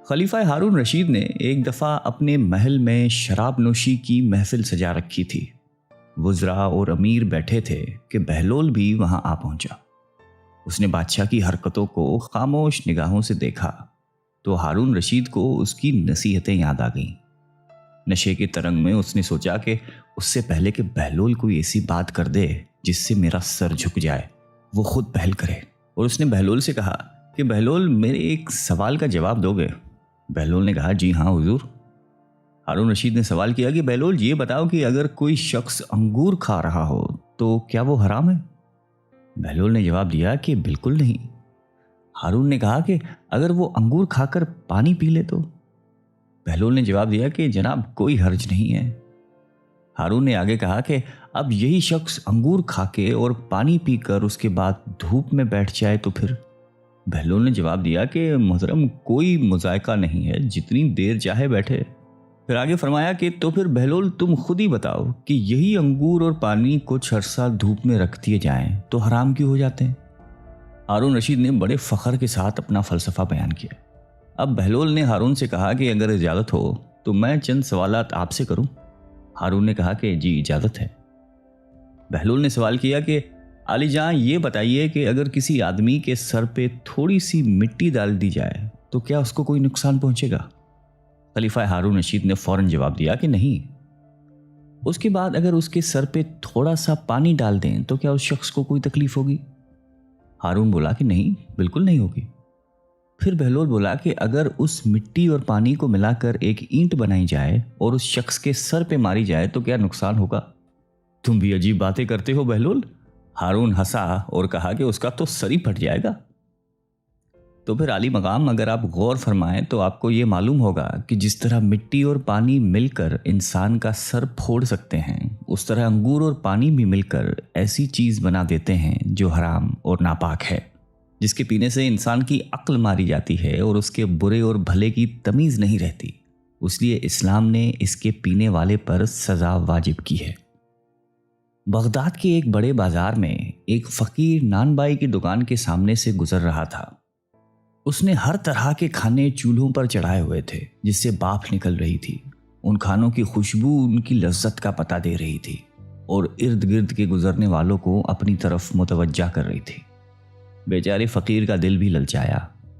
خلیفہ ہارون رشید نے ایک دفعہ اپنے محل میں شراب نوشی کی محفل سجا رکھی تھی۔ وزراء اور امیر بیٹھے تھے کہ بہلول بھی وہاں آ پہنچا۔ اس نے بادشاہ کی حرکتوں کو خاموش نگاہوں سے دیکھا تو ہارون رشید کو اس کی نصیحتیں یاد آ گئیں۔ نشے کے ترنگ میں اس نے سوچا کہ اس سے پہلے کہ بہلول کوئی ایسی بات کر دے جس سے میرا سر جھک جائے، وہ خود پہل کرے۔ اور اس نے بہلول سے کہا کہ بہلول، میرے ایک سوال کا جواب دو گے؟ بہلول نے کہا جی ہاں حضور۔ ہارون رشید نے سوال کیا کہ بہلول یہ بتاؤ کہ اگر کوئی شخص انگور کھا رہا ہو تو کیا وہ حرام ہے؟ بہلول نے جواب دیا کہ بالکل نہیں۔ ہارون نے کہا کہ اگر وہ انگور کھا کر پانی پی لے تو؟ بہلول نے جواب دیا کہ جناب کوئی حرج نہیں ہے۔ ہارون نے آگے کہا کہ اب یہی شخص انگور کھا کے اور پانی پی کر اس کے بعد دھوپ میں بیٹھ جائے تو پھر؟ بہلول نے جواب دیا کہ محترم کوئی مذائقہ نہیں ہے، جتنی دیر چاہے بیٹھے۔ پھر آگے فرمایا کہ تو پھر بہلول تم خود ہی بتاؤ کہ یہی انگور اور پانی کچھ عرصہ دھوپ میں رکھ دیے جائیں تو حرام کیوں ہو جاتے ہیں؟ ہارون رشید نے بڑے فخر کے ساتھ اپنا فلسفہ بیان کیا۔ اب بہلول نے ہارون سے کہا کہ اگر اجازت ہو تو میں چند سوالات آپ سے کروں؟ ہارون نے کہا کہ جی اجازت ہے۔ بہلول نے سوال کیا کہ علی جاں یہ بتائیے کہ اگر کسی آدمی کے سر پہ تھوڑی سی مٹی ڈال دی جائے تو کیا اس کو کوئی نقصان پہنچے گا؟ خلیفہ ہارون رشید نے فوراً جواب دیا کہ نہیں۔ اس کے بعد اگر اس کے سر پہ تھوڑا سا پانی ڈال دیں تو کیا اس شخص کو کوئی تکلیف ہوگی؟ ہارون بولا کہ نہیں، بالکل نہیں ہوگی۔ پھر بہلول بولا کہ اگر اس مٹی اور پانی کو ملا کر ایک اینٹ بنائی جائے اور اس شخص کے سر پہ ماری جائے تو کیا نقصان ہوگا؟ تم بھی عجیب باتیں کرتے ہو بہلول۔ ہارون ہنسا اور کہا کہ اس کا تو سر ہی پھٹ جائے گا۔ تو پھر عالی مقام، اگر آپ غور فرمائیں تو آپ کو یہ معلوم ہوگا کہ جس طرح مٹی اور پانی مل کر انسان کا سر پھوڑ سکتے ہیں، اس طرح انگور اور پانی بھی مل کر ایسی چیز بنا دیتے ہیں جو حرام اور ناپاک ہے، جس کے پینے سے انسان کی عقل ماری جاتی ہے اور اس کے برے اور بھلے کی تمیز نہیں رہتی۔ اس لیے اسلام نے اس کے پینے والے پر سزا واجب کی ہے۔ بغداد کے ایک بڑے بازار میں ایک فقیر نان بائی کی دکان کے سامنے سے گزر رہا تھا۔ اس نے ہر طرح کے کھانے چولہوں پر چڑھائے ہوئے تھے جس سے بھاپ نکل رہی تھی۔ ان کھانوں کی خوشبو ان کی لذت کا پتہ دے رہی تھی اور ارد گرد کے گزرنے والوں کو اپنی طرف متوجہ کر رہی تھی۔ بیچارے فقیر کا دل بھی للچایا،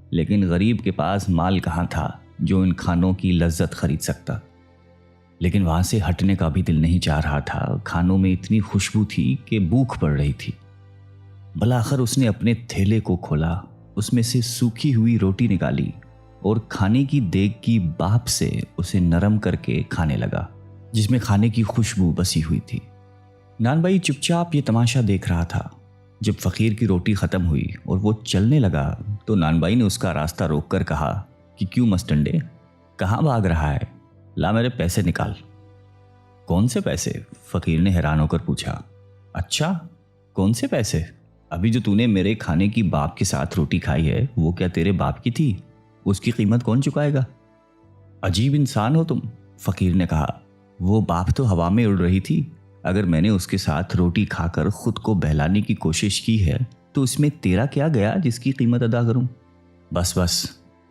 لیکن غریب کے پاس مال کہاں تھا جو ان کھانوں کی لذت خرید سکتا۔ لیکن وہاں سے ہٹنے کا بھی دل نہیں چاہ رہا تھا۔ کھانوں میں اتنی خوشبو تھی کہ بھوک پڑ رہی تھی۔ بلاخر اس نے اپنے تھیلے کو کھولا، اس میں سے سوکھی ہوئی روٹی نکالی اور کھانے کی دیگ کی بھاپ سے اسے نرم کر کے کھانے لگا، جس میں کھانے کی خوشبو بسی ہوئی تھی۔ نان بھائی چپ چاپ یہ تماشا دیکھ رہا تھا۔ جب فقیر کی روٹی ختم ہوئی اور وہ چلنے لگا تو نان بھائی نے اس کا راستہ روک کر کہا کہ کیوں مسٹنڈے، کہاں بھاگ رہا ہے؟ لا میرے پیسے نکال۔ کون سے پیسے؟ فقیر نے حیران ہو کر پوچھا۔ اچھا، کون سے پیسے؟ ابھی جو نے میرے کھانے کی باپ کے ساتھ روٹی کھائی ہے وہ کیا تیرے باپ کی تھی؟ اس کی قیمت کون چکائے گا؟ عجیب انسان ہو تم، فقیر نے کہا۔ وہ باپ تو ہوا میں اڑ رہی تھی۔ اگر میں نے اس کے ساتھ روٹی کھا کر خود کو بہلانے کی کوشش کی ہے تو اس میں تیرا کیا گیا جس کی قیمت ادا کروں؟ بس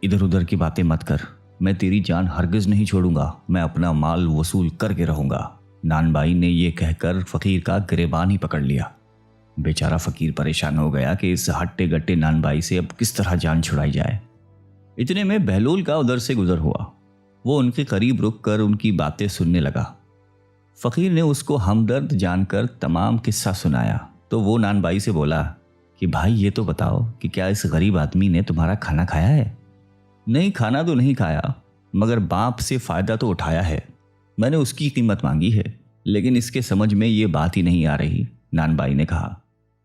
ادھر ادھر کی باتیں مت کر، میں تیری جان ہرگز نہیں چھوڑوں گا، میں اپنا مال وصول کر کے رہوں گا۔ نان بھائی نے یہ کہہ کر فقیر کا گریبان ہی پکڑ لیا۔ بیچارہ فقیر پریشان ہو گیا کہ اس ہٹے گٹے نان بھائی سے اب کس طرح جان چھڑائی جائے۔ اتنے میں بہلول کا ادھر سے گزر ہوا۔ وہ ان کے قریب رک کر ان کی باتیں سننے لگا۔ فقیر نے اس کو ہمدرد جان کر تمام قصہ سنایا تو وہ نان بھائی سے بولا کہ بھائی یہ تو بتاؤ کہ کیا اس غریب آدمی نے تمہارا کھانا کھایا ہے؟ نہیں، کھانا تو نہیں کھایا، مگر باپ سے فائدہ تو اٹھایا ہے۔ میں نے اس کی قیمت مانگی ہے، لیکن اس کے سمجھ میں یہ بات ہی نہیں آ رہی۔ نان بھائی نے کہا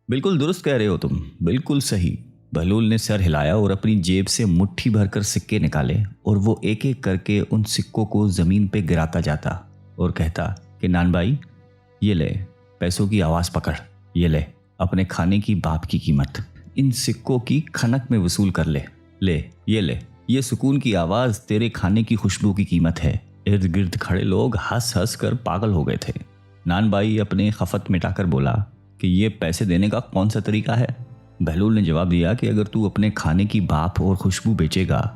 بالکل درست کہہ رہے ہو تم، بالکل صحیح۔ بہلول نے سر ہلایا اور اپنی جیب سے مٹھی بھر کر سکے نکالے اور وہ ایک ایک کر کے ان سکوں کو زمین پہ گراتا جاتا اور کہتا کہ نان بھائی یہ لے پیسوں کی آواز پکڑ، یہ لے اپنے کھانے کی باپ کی قیمت، ان سکوں کی کھنک میں وصول کر لے یہ سکون کی آواز تیرے کھانے کی خوشبو کی قیمت ہے۔ ارد گرد کھڑے لوگ ہنس ہنس کر پاگل ہو گئے تھے۔ نان بھائی اپنے خفت مٹا کر بولا کہ یہ پیسے دینے کا کون سا طریقہ ہے؟ بہلول نے جواب دیا کہ اگر تو اپنے کھانے کی بھاپ اور خوشبو بیچے گا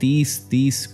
30-30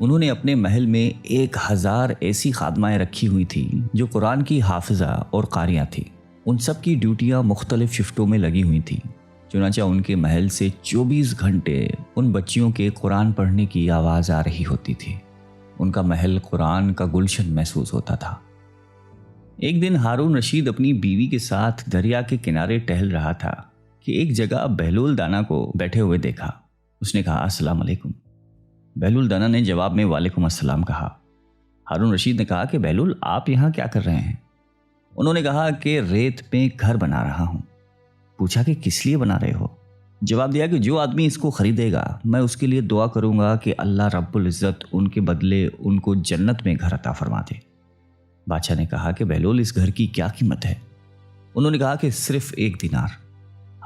انہوں نے اپنے محل میں 1000 ایسی خادمائیں رکھی ہوئی تھیں جو قرآن کی حافظہ اور قاریاں تھیں۔ ان سب کی ڈیوٹیاں مختلف شفٹوں میں لگی ہوئی تھیں۔ چنانچہ ان کے محل سے 24 گھنٹے ان بچیوں کے قرآن پڑھنے کی آواز آ رہی ہوتی تھی۔ ان کا محل قرآن کا گلشن محسوس ہوتا تھا۔ ایک دن ہارون رشید اپنی بیوی کے ساتھ دریا کے کنارے ٹہل رہا تھا کہ ایک جگہ بہلول دانا کو بیٹھے ہوئے دیکھا۔ اس نے کہا السلام علیکم۔ بہلول دانا نے جواب میں وعلیکم السلام کہا۔ ہارون رشید نے کہا کہ بہلول آپ یہاں کیا کر رہے ہیں؟ انہوں نے کہا کہ ریت میں گھر بنا رہا ہوں۔ پوچھا کہ کس لیے بنا رہے ہو؟ جواب دیا کہ جو آدمی اس کو خریدے گا میں اس کے لیے دعا کروں گا کہ اللہ رب العزت ان کے بدلے ان کو جنت میں گھر عطا فرما دے۔ بادشاہ نے کہا کہ بہلول اس گھر کی کیا قیمت ہے؟ انہوں نے کہا کہ صرف 1 دینار۔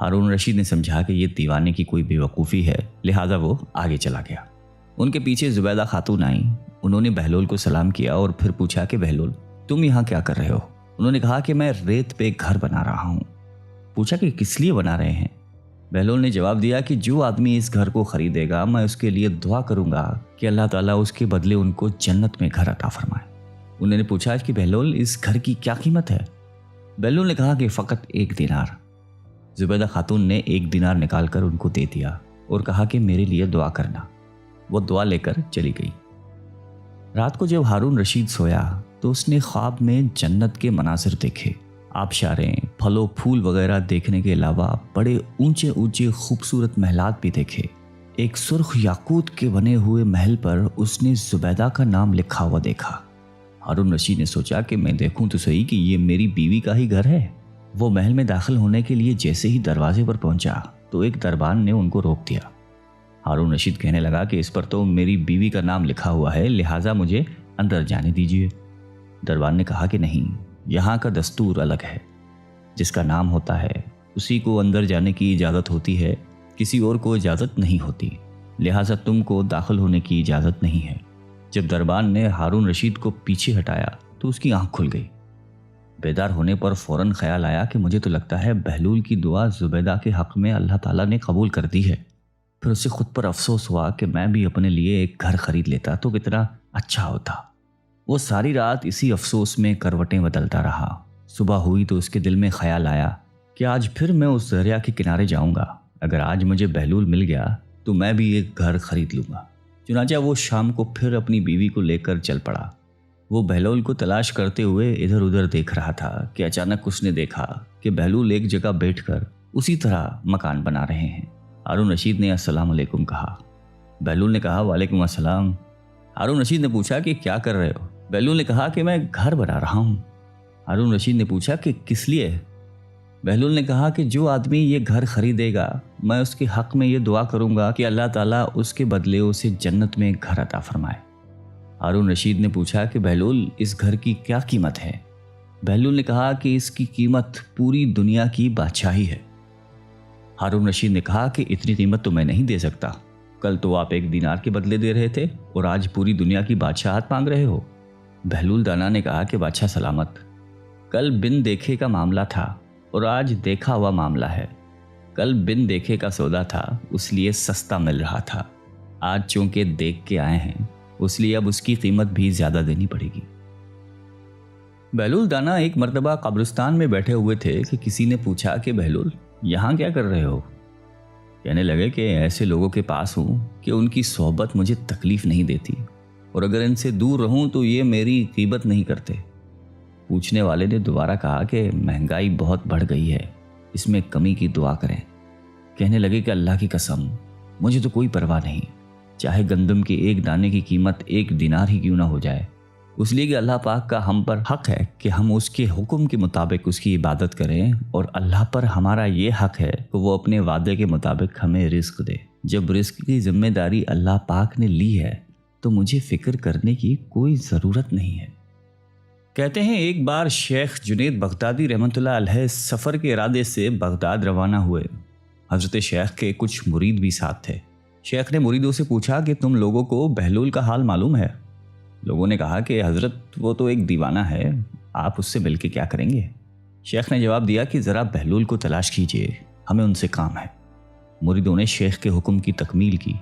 ہارون رشید نے سمجھا کہ یہ دیوانے کی کوئی بے وقوفی ہے، لہٰذا وہ آگے چلا گیا۔ ان کے پیچھے زبیدہ خاتون آئیں۔ انہوں نے بہلول کو سلام کیا اور پھر پوچھا کہ بہلول تم یہاں کیا کر رہے ہو؟ انہوں نے کہا کہ میں ریت پہ گھر بنا رہا ہوں۔ پوچھا کہ کس لیے بنا رہے ہیں؟ بہلول نے جواب دیا کہ جو آدمی اس گھر کو خریدے گا میں اس کے لیے دعا کروں گا کہ اللہ تعالیٰ اس کے بدلے ان کو جنت میں گھر عطا فرمائے۔ انہوں نے پوچھا کہ بہلول اس گھر کی کیا قیمت ہے؟ بہلول نے کہا کہ فقط 1 دینار۔ زبیدہ خاتون نے 1 دینار نکال کر ان کو دے دیا اور کہا کہ میرے لیے دعا کرنا۔ وہ دعا لے کر چلی گئی۔ رات کو جب ہارون رشید سویا تو اس نے خواب میں جنت کے مناظر دیکھے۔ آبشاریں، پھل و پھول وغیرہ دیکھنے کے علاوہ بڑے اونچے اونچے خوبصورت محلات بھی دیکھے۔ ایک سرخ یاقوت کے بنے ہوئے محل پر اس نے زبیدہ کا نام لکھا ہوا دیکھا۔ ہارون رشید نے سوچا کہ میں دیکھوں تو صحیح کہ یہ میری بیوی کا ہی گھر ہے۔ وہ محل میں داخل ہونے کے لیے جیسے ہی دروازے پر پہنچا تو ایک دربان نے ان کو روک دیا۔ ہارون رشید کہنے لگا کہ اس پر تو میری بیوی کا نام لکھا ہوا ہے، لہٰذا مجھے اندر جانے دیجیے۔ دربان نے کہا کہ نہیں، یہاں کا دستور الگ ہے۔ جس کا نام ہوتا ہے اسی کو اندر جانے کی اجازت ہوتی ہے، کسی اور کو اجازت نہیں ہوتی، لہٰذا تم کو داخل ہونے کی اجازت نہیں ہے۔ جب دربان نے ہارون رشید کو پیچھے ہٹایا تو اس کی آنکھ کھل گئی۔ بیدار ہونے پر فوراً خیال آیا کہ مجھے تو لگتا ہے بہلول کی دعا زبیدہ کے حق میں اللہ تعالیٰ نے قبول کر دی ہے۔ پھر اسے خود پر افسوس ہوا کہ میں بھی اپنے لیے ایک گھر خرید لیتا تو کتنا اچھا ہوتا۔ وہ ساری رات اسی افسوس میں کروٹیں بدلتا رہا۔ صبح ہوئی تو اس کے دل میں خیال آیا کہ آج پھر میں اس دریا کے کنارے جاؤں گا۔ اگر آج مجھے بہلول مل گیا تو میں بھی ایک گھر خرید لوں گا۔ چنانچہ وہ شام کو پھر اپنی بیوی کو لے کر چل پڑا۔ وہ بہلول کو تلاش کرتے ہوئے ادھر ادھر دیکھ رہا تھا کہ اچانک اس نے دیکھا کہ بہلول ایک جگہ بیٹھ کر اسی طرح مکان بنا رہے ہیں۔ ہارون رشید نے السلام علیکم کہا۔ بہلول نے کہا وعلیکم السلام۔ ہارون رشید نے پوچھا کہ کیا کر رہے ہو؟ بہلول نے کہا کہ میں گھر بنا رہا ہوں۔ ہارون رشید نے پوچھا کہ کس لیے؟ بہلول نے کہا کہ جو آدمی یہ گھر خریدے گا میں اس کے حق میں یہ دعا کروں گا کہ اللہ تعالیٰ اس کے بدلے اسے جنت میں گھر عطا فرمائے۔ ہارون رشید نے پوچھا کہ بہلول اس گھر کی کیا قیمت ہے؟ بہلول نے کہا کہ اس کی قیمت پوری دنیا کی بادشاہی ہے۔ ہارون رشید نے کہا کہ اتنی قیمت تو میں نہیں دے سکتا۔ کل تو آپ 1 دینار کے بدلے دے رہے تھے اور آج پوری دنیا کی بادشاہت مانگ رہے ہو۔ بہلول دانا نے کہا کہ بادشاہ سلامت، کل بن دیکھے کا معاملہ تھا اور آج دیکھا ہوا معاملہ ہے۔ کل بن دیکھے کا سودا تھا اس لیے سستا مل رہا تھا، آج چونکہ دیکھ کے آئے ہیں اس لیے اب اس کی قیمت بھی زیادہ دینی پڑے گی۔ بہلول دانا ایک مرتبہ قبرستان میں بیٹھے ہوئے تھے کہ کسی نے پوچھا کہ بہلول یہاں کیا کر رہے ہو؟ کہنے لگے کہ ایسے لوگوں کے پاس ہوں کہ ان کی صحبت مجھے تکلیف نہیں دیتی اور اگر ان سے دور رہوں تو یہ میری غیبت نہیں کرتے۔ پوچھنے والے نے دوبارہ کہا کہ مہنگائی بہت بڑھ گئی ہے، اس میں کمی کی دعا کریں۔ کہنے لگے کہ اللہ کی قسم مجھے تو کوئی پرواہ نہیں، چاہے گندم کے 1 دانے کی قیمت 1 دینار ہی کیوں نہ ہو جائے، اس لیے کہ اللہ پاک کا ہم پر حق ہے کہ ہم اس کے حکم کے مطابق اس کی عبادت کریں، اور اللہ پر ہمارا یہ حق ہے کہ وہ اپنے وعدے کے مطابق ہمیں رزق دے۔ جب رزق کی ذمہ داری اللہ پاک نے لی ہے تو مجھے فکر کرنے کی کوئی ضرورت نہیں ہے۔ کہتے ہیں ایک بار شیخ جنید بغدادی رحمۃ اللہ علیہ سفر کے ارادے سے بغداد روانہ ہوئے۔ حضرت شیخ کے کچھ مرید بھی ساتھ تھے۔ شیخ نے مریدوں سے پوچھا کہ تم لوگوں کو بہلول کا حال معلوم ہے؟ لوگوں نے کہا کہ حضرت وہ تو ایک دیوانہ ہے، آپ اس سے مل کے کیا کریں گے؟ شیخ نے جواب دیا کہ ذرا بہلول کو تلاش کیجیے، ہمیں ان سے کام ہے۔ مریدوں نے شیخ کے حکم کی تکمیل کی۔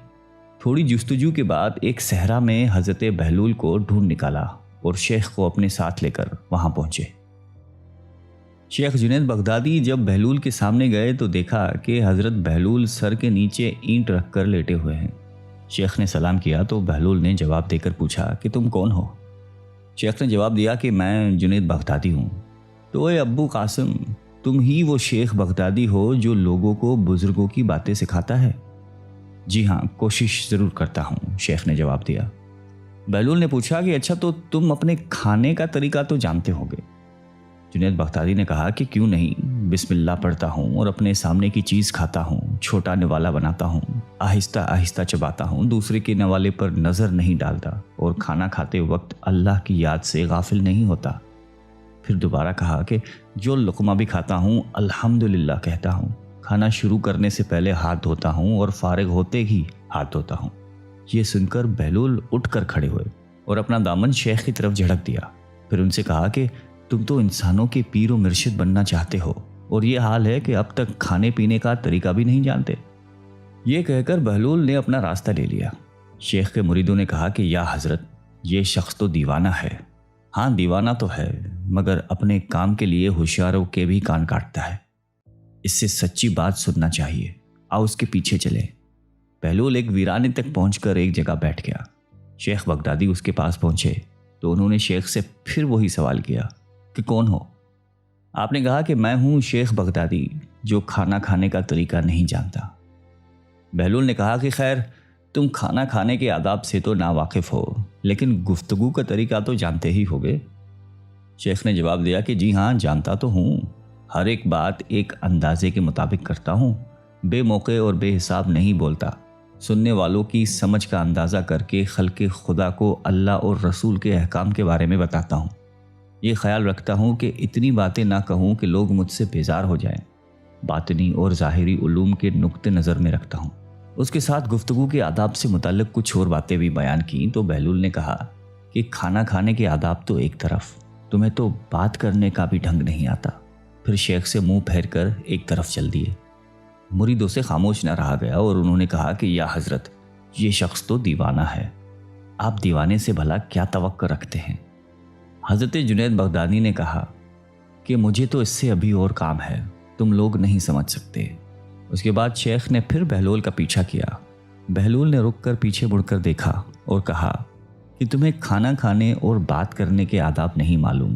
تھوڑی جستجو کے بعد ایک صحرا میں حضرت بہلول کو ڈھونڈ نکالا اور شیخ کو اپنے ساتھ لے کر وہاں پہنچے۔ شیخ جنید بغدادی جب بہلول کے سامنے گئے تو دیکھا کہ حضرت بہلول سر کے نیچے اینٹ رکھ کر لیٹے ہوئے ہیں۔ شیخ نے سلام کیا تو بہلول نے جواب دے کر پوچھا کہ تم کون ہو؟ شیخ نے جواب دیا کہ میں جنید بغدادی ہوں۔ تو اے ابو قاسم، تم ہی وہ شیخ بغدادی ہو جو لوگوں کو بزرگوں کی باتیں سکھاتا ہے؟ جی ہاں، کوشش ضرور کرتا ہوں، شیخ نے جواب دیا۔ بہلول نے پوچھا کہ اچھا تو تم اپنے کھانے کا طریقہ تو جانتے ہوگے؟ جنید بغدادی نے کہا کہ کیوں نہیں، بسم اللہ پڑھتا ہوں اور اپنے سامنے کی چیز کھاتا ہوں، چھوٹا نوالا بناتا ہوں، آہستہ آہستہ چباتا ہوں، دوسرے کے نوالے پر نظر نہیں ڈالتا اور کھانا کھاتے وقت اللہ کی یاد سے غافل نہیں ہوتا۔ پھر دوبارہ کہا کہ جو لقمہ بھی کھاتا ہوں الحمدللہ کہتا ہوں، کھانا شروع کرنے سے پہلے ہاتھ دھوتا ہوں اور فارغ ہوتے ہی ہاتھ دھوتا ہوں۔ یہ سن کر بہلول اٹھ کر کھڑے ہوئے اور اپنا دامن شیخ کی طرف جھڑک دیا۔ پھر ان سے کہا کہ تم تو انسانوں کے پیر و مرشد بننا چاہتے ہو اور یہ حال ہے کہ اب تک کھانے پینے کا طریقہ بھی نہیں جانتے۔ یہ کہہ کر بہلول نے اپنا راستہ لے لیا۔ شیخ کے مریدوں نے کہا کہ یا حضرت، یہ شخص تو دیوانہ ہے۔ ہاں دیوانہ تو ہے، مگر اپنے کام کے لیے ہوشیاروں کے بھی کان کاٹتا ہے۔ اس سے سچی بات سننا چاہیے، آؤ اس کے پیچھے چلے۔ بہلول ایک ویرانے تک پہنچ کر ایک جگہ بیٹھ گیا۔ شیخ بغدادی اس کے پاس پہنچے تو انہوں نے شیخ سے پھر وہی سوال کیا کہ کون ہو؟ آپ نے کہا کہ میں ہوں شیخ بغدادی جو کھانا کھانے کا طریقہ نہیں جانتا۔ بہلول نے کہا کہ خیر، تم کھانا کھانے کے آداب سے تو ناواقف ہو، لیکن گفتگو کا طریقہ تو جانتے ہی ہوگے۔ شیخ نے جواب دیا کہ جی ہاں، جانتا تو ہوں، ہر ایک بات ایک اندازے کے مطابق کرتا ہوں، بے موقع اور بے حساب نہیں بولتا، سننے والوں کی سمجھ کا اندازہ کر کے خلق خدا کو اللہ اور رسول کے احکام کے بارے میں بتاتا ہوں۔ یہ خیال رکھتا ہوں کہ اتنی باتیں نہ کہوں کہ لوگ مجھ سے بیزار ہو جائیں۔ باطنی اور ظاہری علوم کے نقطہ نظر میں رکھتا ہوں۔ اس کے ساتھ گفتگو کے آداب سے متعلق کچھ اور باتیں بھی بیان کیں تو بہلول نے کہا کہ کھانا کھانے کے آداب تو ایک طرف، تمہیں تو بات کرنے کا بھی ڈھنگ نہیں آتا۔ پھر شیخ سے منہ پھیر کر ایک طرف چل دیے۔ مریدوں سے خاموش نہ رہا گیا اور انہوں نے کہا کہ یا حضرت، یہ شخص تو دیوانہ ہے، آپ دیوانے سے بھلا کیا توقع رکھتے ہیں؟ حضرت جنید بغدادی نے کہا کہ مجھے تو اس سے ابھی اور کام ہے، تم لوگ نہیں سمجھ سکتے۔ اس کے بعد شیخ نے پھر بہلول کا پیچھا کیا۔ بہلول نے رک کر پیچھے مڑ کر دیکھا اور کہا کہ تمہیں کھانا کھانے اور بات کرنے کے آداب نہیں معلوم،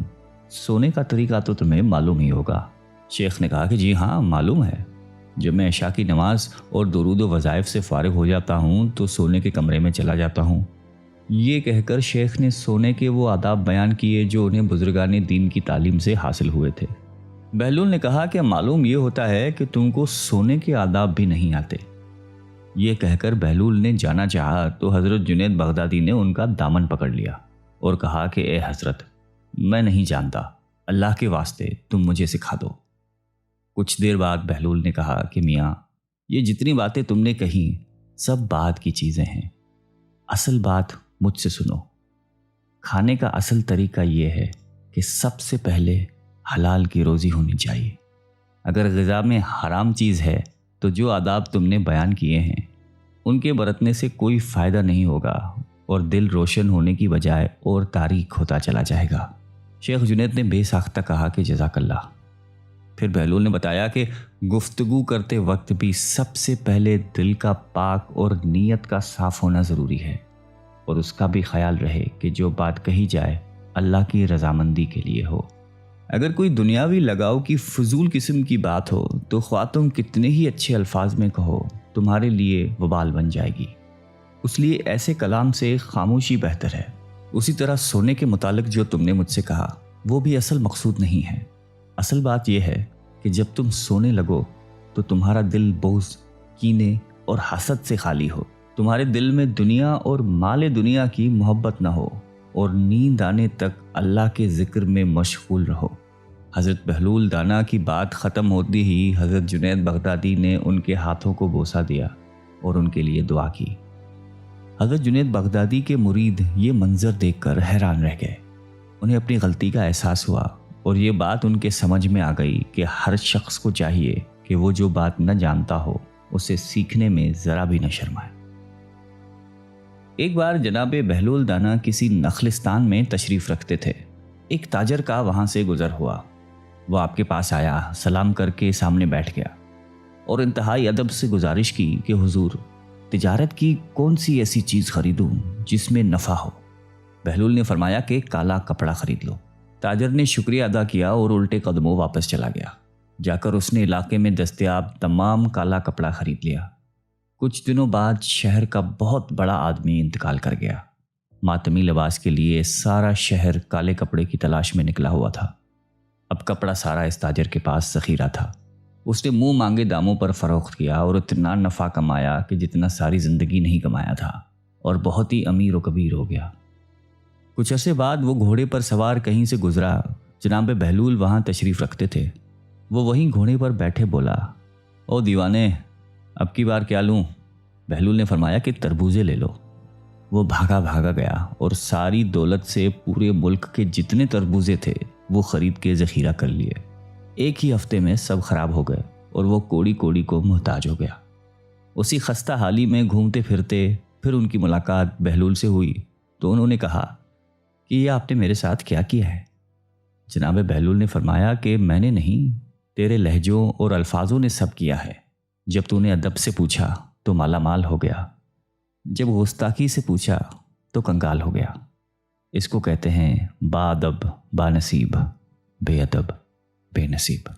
سونے کا طریقہ تو تمہیں معلوم ہی ہوگا۔ شیخ نے کہا کہ جی ہاں، معلوم ہے، جب میں عشاء کی نماز اور درود و وظائف سے فارغ ہو جاتا ہوں تو سونے کے کمرے میں چلا جاتا ہوں۔ یہ کہہ کر شیخ نے سونے کے وہ آداب بیان کیے جو انہیں بزرگان دین کی تعلیم سے حاصل ہوئے تھے۔ بہلول نے کہا کہ معلوم یہ ہوتا ہے کہ تم کو سونے کے آداب بھی نہیں آتے۔ یہ کہہ کر بہلول نے جانا چاہا تو حضرت جنید بغدادی نے ان کا دامن پکڑ لیا اور کہا کہ اے حضرت، میں نہیں جانتا، اللہ کے واسطے تم مجھے سکھا دو۔ کچھ دیر بعد بہلول نے کہا کہ میاں، یہ جتنی باتیں تم نے کہیں سب بات کی چیزیں ہیں، اصل بات مجھ سے سنو۔ کھانے کا اصل طریقہ یہ ہے کہ سب سے پہلے حلال کی روزی ہونی چاہیے۔ اگر غذا میں حرام چیز ہے تو جو آداب تم نے بیان کیے ہیں ان کے برتنے سے کوئی فائدہ نہیں ہوگا اور دل روشن ہونے کی بجائے اور تاریک ہوتا چلا جائے گا۔ شیخ جنید نے بے ساختہ کہا کہ جزاک اللہ۔ پھر بہلول نے بتایا کہ گفتگو کرتے وقت بھی سب سے پہلے دل کا پاک اور نیت کا صاف ہونا ضروری ہے، اور اس کا بھی خیال رہے کہ جو بات کہی جائے اللہ کی رضامندی کے لیے ہو۔ اگر کوئی دنیاوی لگاؤ کی فضول قسم کی بات ہو تو خواہ تم کتنے ہی اچھے الفاظ میں کہو، تمہارے لیے وبال بن جائے گی۔ اس لیے ایسے کلام سے خاموشی بہتر ہے۔ اسی طرح سونے کے متعلق جو تم نے مجھ سے کہا وہ بھی اصل مقصود نہیں ہے۔ اصل بات یہ ہے کہ جب تم سونے لگو تو تمہارا دل بغض، کینے اور حسد سے خالی ہو، تمہارے دل میں دنیا اور مال دنیا کی محبت نہ ہو، اور نیند آنے تک اللہ کے ذکر میں مشغول رہو۔ حضرت بہلول دانا کی بات ختم ہوتی ہی حضرت جنید بغدادی نے ان کے ہاتھوں کو بوسہ دیا اور ان کے لیے دعا کی۔ حضرت جنید بغدادی کے مرید یہ منظر دیکھ کر حیران رہ گئے۔ انہیں اپنی غلطی کا احساس ہوا اور یہ بات ان کے سمجھ میں آ گئی کہ ہر شخص کو چاہیے کہ وہ جو بات نہ جانتا ہو اسے سیکھنے میں ذرا بھی نہ شرمائے۔ ایک بار جناب بہلول دانا کسی نخلستان میں تشریف رکھتے تھے۔ ایک تاجر کا وہاں سے گزر ہوا۔ وہ آپ کے پاس آیا، سلام کر کے سامنے بیٹھ گیا اور انتہائی ادب سے گزارش کی کہ حضور، تجارت کی کون سی ایسی چیز خریدوں جس میں نفع ہو؟ بہلول نے فرمایا کہ کالا کپڑا خرید لو۔ تاجر نے شکریہ ادا کیا اور الٹے قدموں واپس چلا گیا۔ جا کر اس نے علاقے میں دستیاب تمام کالا کپڑا خرید لیا۔ کچھ دنوں بعد شہر کا بہت بڑا آدمی انتقال کر گیا۔ ماتمی لباس کے لیے سارا شہر کالے کپڑے کی تلاش میں نکلا ہوا تھا۔ اب کپڑا سارا اس تاجر کے پاس ذخیرہ تھا۔ اس نے منہ مانگے داموں پر فروخت کیا اور اتنا نفع کمایا کہ جتنا ساری زندگی نہیں کمایا تھا، اور بہت ہی امیر و کبیر ہو گیا۔ کچھ عرصے بعد وہ گھوڑے پر سوار کہیں سے گزرا۔ جناب بہلول وہاں تشریف رکھتے تھے۔ وہ وہیں گھوڑے پر بیٹھے بولا، او دیوانے، اب کی بار کیا لوں؟ بہلول نے فرمایا کہ تربوزے لے لو۔ وہ بھاگا گیا اور ساری دولت سے پورے ملک کے جتنے تربوزے تھے وہ خرید کے ذخیرہ کر لیے۔ ایک ہی ہفتے میں سب خراب ہو گئے اور وہ کوڑی کوڑی کو محتاج ہو گیا۔ اسی خستہ حالی میں گھومتے پھرتے پھر ان کی ملاقات بہلول سے ہوئی تو انہوں نے کہا کہ یہ آپ نے میرے ساتھ کیا کیا ہے؟ جناب بہلول نے فرمایا کہ میں نے نہیں، تیرے لہجوں اور الفاظوں نے سب کیا ہے۔ جب تو نے ادب سے پوچھا تو مالا مال ہو گیا، جب گستاخی سے پوچھا تو کنگال ہو گیا۔ اس کو کہتے ہیں با ادب با نصیب، بے ادب بے نصیب۔